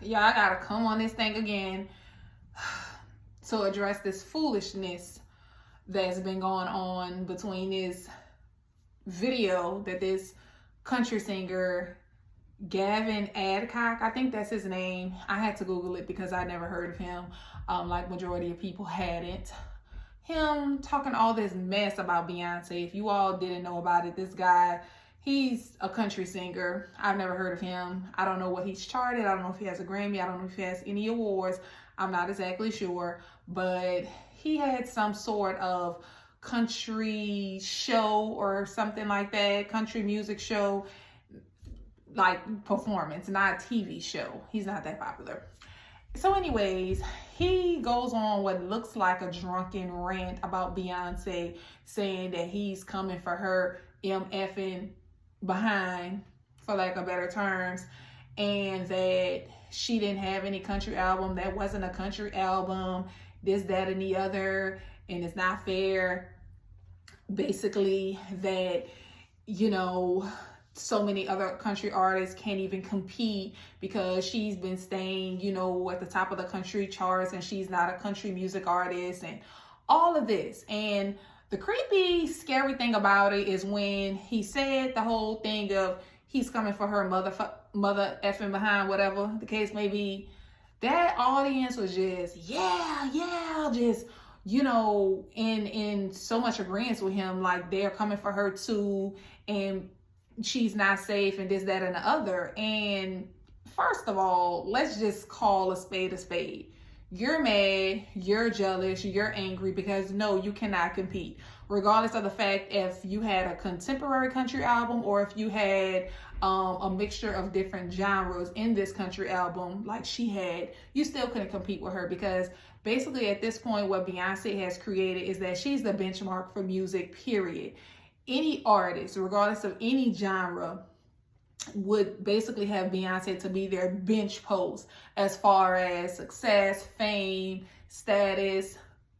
Yeah, I gotta come on this thing again to address this foolishness that's been going on between this video that this country singer Gavin Adcock, I think that's his name. I had to Google it because I never heard of him. Like majority of people hadn't. Him talking all this mess about Beyonce. If you all didn't know about it, this guy, he's a country singer. I've never heard of him. I don't know what he's charted. I don't know if he has a Grammy. I don't know if he has any awards. I'm not exactly sure. But he had some sort of country show or something like that, country music show, like performance, not a TV show. He's not that popular. So anyways, he goes on what looks like a drunken rant about Beyonce, saying that he's coming for her MFing behind, for lack of better terms, and that she didn't have any country album, that wasn't a country album, this, that, and the other, and it's not fair. Basically that, so many other country artists can't even compete because she's been staying, at the top of the country charts and she's not a country music artist and all of this. And the creepy, scary thing about it is when he said the whole thing of he's coming for her mother effing behind, whatever the case may be, that audience was just, just, in so much agreement with him, like they're coming for her too, and she's not safe and this, that, and the other. And first of all, let's just call a spade a spade. You're mad, you're jealous, you're angry because no, you cannot compete. Regardless of the fact if you had a contemporary country album or if you had a mixture of different genres in this country album like she had, you still couldn't compete with her because basically at this point what Beyonce has created is that she's the benchmark for music, period. Any artist, regardless of any genre, would basically have Beyonce to be their bench post as far as success, fame, status,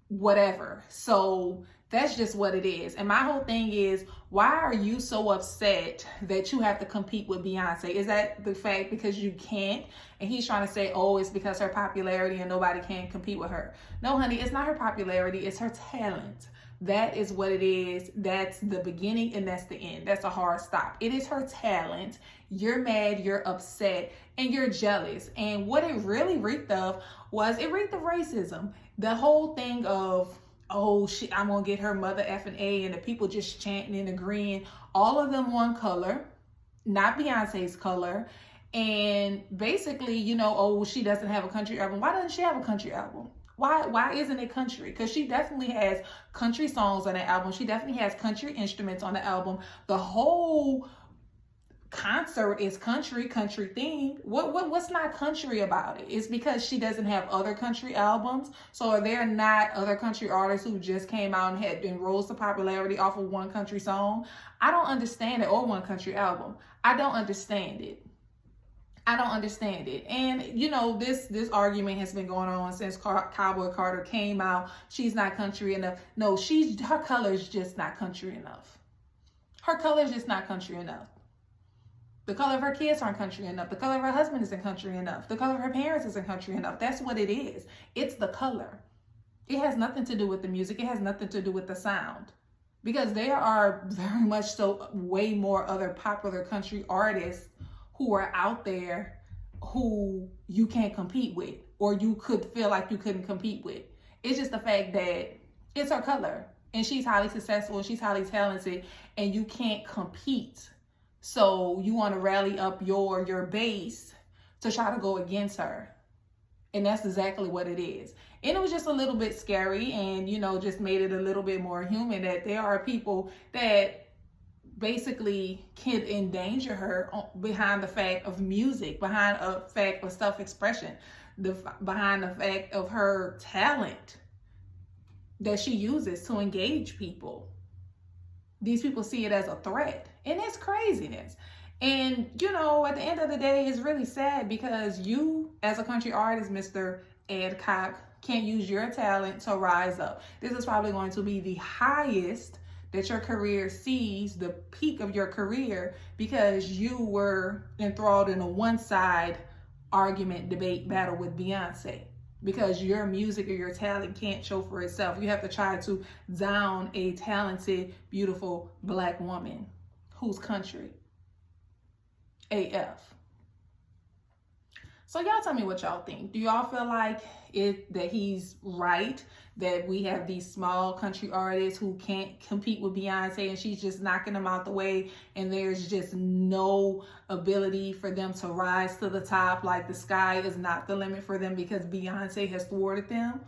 whatever. So that's just what it is. And my whole thing is, why are you so upset that you have to compete with Beyonce? Is that the fact because you can't? And he's trying to say, oh, it's because her popularity and nobody can compete with her. No, honey, it's not her popularity, it's her talent. That is what it is. That's the beginning and that's the end. That's a hard stop. It is her talent. You're mad, you're upset, and you're jealous. And what it really reeked of was it reeked of racism. The whole thing of, oh shit, I'm gonna get her mother effing A, and the people just chanting and agreeing. All of them one color, not Beyonce's color. And basically, oh, she doesn't have a country album. Why doesn't she have a country album? Why isn't it country? Because she definitely has country songs on the album. She definitely has country instruments on the album. The whole concert is country themed. What's not country about it? It's because she doesn't have other country albums. So are there not other country artists who just came out and rose to popularity off of one country song? I don't understand it, or one country album. I don't understand it. And this argument has been going on since Cowboy Carter came out. She's not country enough. No, her color is just not country enough. Her color is just not country enough. The color of her kids aren't country enough. The color of her husband isn't country enough. The color of her parents isn't country enough. That's what it is. It's the color. It has nothing to do with the music. It has nothing to do with the sound. Because there are very much so way more other popular country artists who are out there who you can't compete with, or you could feel like you couldn't compete with. It's just the fact that it's her color and she's highly successful and she's highly talented and you can't compete. So you want to rally up your base to try to go against her. And that's exactly what it is. And it was just a little bit scary and, just made it a little bit more human that there are people that basically can endanger her behind the fact of music, behind a fact of self-expression, behind the fact of her talent that she uses to engage people. These people see it as a threat, and it's craziness. And, at the end of the day, it's really sad because you, as a country artist, Mr. Adcock, can't use your talent to rise up. This is probably going to be the highest that your career sees, the peak of your career, because you were enthralled in a one side argument, debate, battle with Beyonce, because your music or your talent can't show for itself. You have to try to down a talented, beautiful Black woman whose country AF. So y'all tell me what y'all think. Do y'all feel like that he's right, that we have these small country artists who can't compete with Beyonce and she's just knocking them out the way, and there's just no ability for them to rise to the top, like the sky is not the limit for them because Beyonce has thwarted them?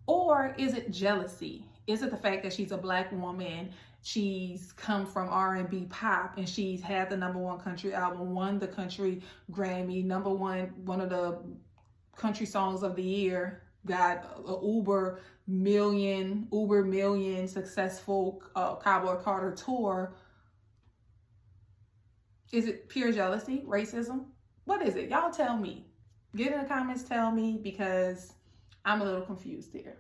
Or is it jealousy? Is it the fact that she's a Black woman, she's come from R&B pop, and she's had the #1 country album, won the country Grammy, one of the country songs of the year, got a uber million successful Cowboy Carter tour? Is it pure jealousy, racism? What is it? Y'all tell me. Get in the comments, tell me, because I'm a little confused here.